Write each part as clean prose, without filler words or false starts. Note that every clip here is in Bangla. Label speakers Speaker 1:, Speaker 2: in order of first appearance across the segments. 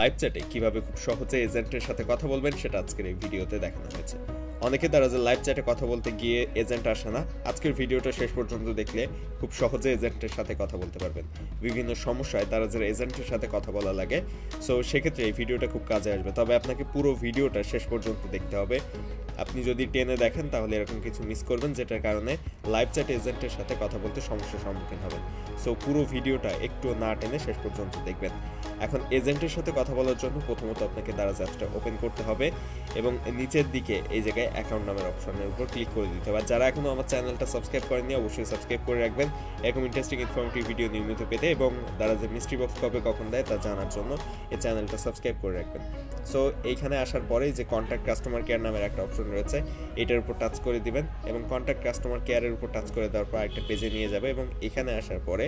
Speaker 1: লাইভ চ্যাটে কিভাবে খুব সহজে এজেন্টের সাথে কথা বলবেন সেটা আজকের এই ভিডিওতে দেখানো হয়েছে। অনেকে তারা যে লাইভ চ্যাটে কথা বলতে গিয়ে এজেন্ট আসে না, আজকের ভিডিওটা শেষ পর্যন্ত দেখলে খুব সহজে এজেন্টের সাথে কথা বলতে পারবেন। বিভিন্ন সমস্যায় তারা যে এজেন্টের সাথে কথা বলা লাগে, সো সেক্ষেত্রে এই ভিডিওটা খুব কাজে আসবে। তবে আপনাকে পুরো ভিডিওটা শেষ পর্যন্ত দেখতে হবে। আপনি যদি টেনে দেখেন তাহলে এরকম কিছু মিস করবেন, যেটার কারণে লাইভ চ্যাটে এজেন্টের সাথে কথা বলতে সমস্যার সম্মুখীন হবেন। সো পুরো ভিডিওটা একটু না টেনে শেষ পর্যন্ত দেখবেন। এখন এজেন্টের সাথে কথা বলার জন্য প্রথমত আপনাকে দারাজ অ্যাপসটা ওপেন করতে হবে এবং নিচের দিকে এই জায়গায় অ্যাকাউন্ট নামের অপশনের উপর ক্লিক করে দিতে হবে। যারা এখনো আমার চ্যানেলটা সাবস্ক্রাইব করেননি অবশ্যই সাবস্ক্রাইব করে রাখবেন এরকম ইন্টারেস্টিং ইনফরমেটিভ ভিডিও নিয়মিত পেতে, এবং দারাজের মিস্ট্রি বক্স কবে কখন দেয় তা জানার জন্য এই চ্যানেলটা সাবস্ক্রাইব করে রাখবেন। সো এইখানে আসার পরে যে কন্ট্যাক্ট কাস্টমার কেয়ার নামের একটা অপশন রয়েছে, এটার উপর টাচ করে দিবেন এবং কন্ট্যাক্ট কাস্টমার কেয়ারের উপর টাচ করে দেওয়ার পর একটা পেজে নিয়ে যাবে এবং এখানে আসার পরে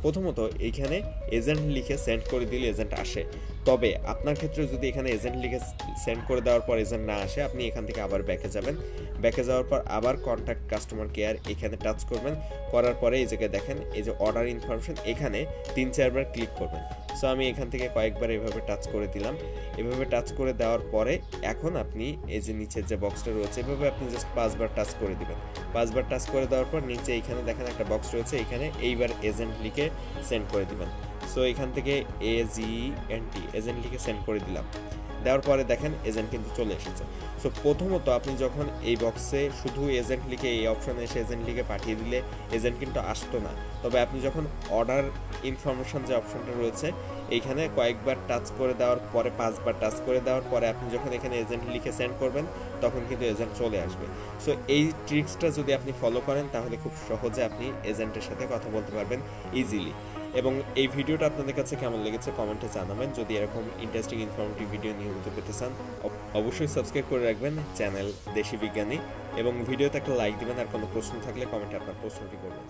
Speaker 1: প্রথমত এইখানে এজেন্ট লিখে সেন্ড করে দিলে এজেন্ট আসে। তবে আপনার ক্ষেত্রে যদি এখানে এজেন্ট লিখে সেন্ড করে দেওয়ার পর এজেন্ট না আসে, আপনি এখান থেকে আবার ব্যাকে যাবেন। ব্যাকে যাওয়ার পর আবার কন্ট্যাক্ট কাস্টমার কেয়ার এখানে টাচ করবেন। করার পরে এই জায়গায় দেখেন এই যে অর্ডার ইনফরমেশন, এখানে 3-4 বার ক্লিক করবেন। সো আমি এখান থেকে কয়েকবার এভাবে টাচ করে দিলাম। এভাবে টাচ করে দেওয়ার পরে এখন আপনি এই যে নিচের যে বক্সটা রয়েছে, এভাবে আপনি জাস্ট 5 বার টাচ করে দিবেন। 5 বার টাচ করে দেওয়ার পর নিচে এইখানে দেখেন একটা বক্স রয়েছে, এখানে এইবার এজেন্ট লিখে সেন্ড করে দিবেন। সো এখান থেকে AGENT এজেন্ট লিখে সেন্ড করে দিলাম। দেওয়ার পরে দেখেন এজেন্ট কিন্তু চলে এসেছে। সো প্রথমত আপনি যখন এই বক্সে শুধু এজেন্ট লিখে এই অপশনে এসে এজেন্ট লিখে পাঠিয়ে দিলে এজেন্ট কিন্তু আসতো না। তবে আপনি যখন অর্ডার ইনফরমেশন যে অপশনটা রয়েছে এইখানে কয়েকবার টাচ করে দেওয়ার পরে 5 বার টাচ করে দেওয়ার পরে আপনি যখন এখানে এজেন্ট লিখে সেন্ড করবেন তখন কিন্তু এজেন্ট চলে আসবে। সো এই ট্রিক্সটা যদি আপনি ফলো করেন তাহলে খুব সহজে আপনি এজেন্টের সাথে কথা বলতে পারবেন ইজিলি। এবং এই ভিডিওটা আপনাদের কাছে কেমন লেগেছে কমেন্টে জানাবেন। যদি এরকম ইন্টারেস্টিং ইনফরমেটিভ ভিডিও নিয়মিত পেতে চান অবশ্যই সাবস্ক্রাইব করে রাখবেন চ্যানেল দেশি বিজ্ঞানী, এবং ভিডিওতে একটা লাইক দিবেন। আর কোনো প্রশ্ন থাকলে কমেন্টে আপনার প্রশ্নটি করবেন।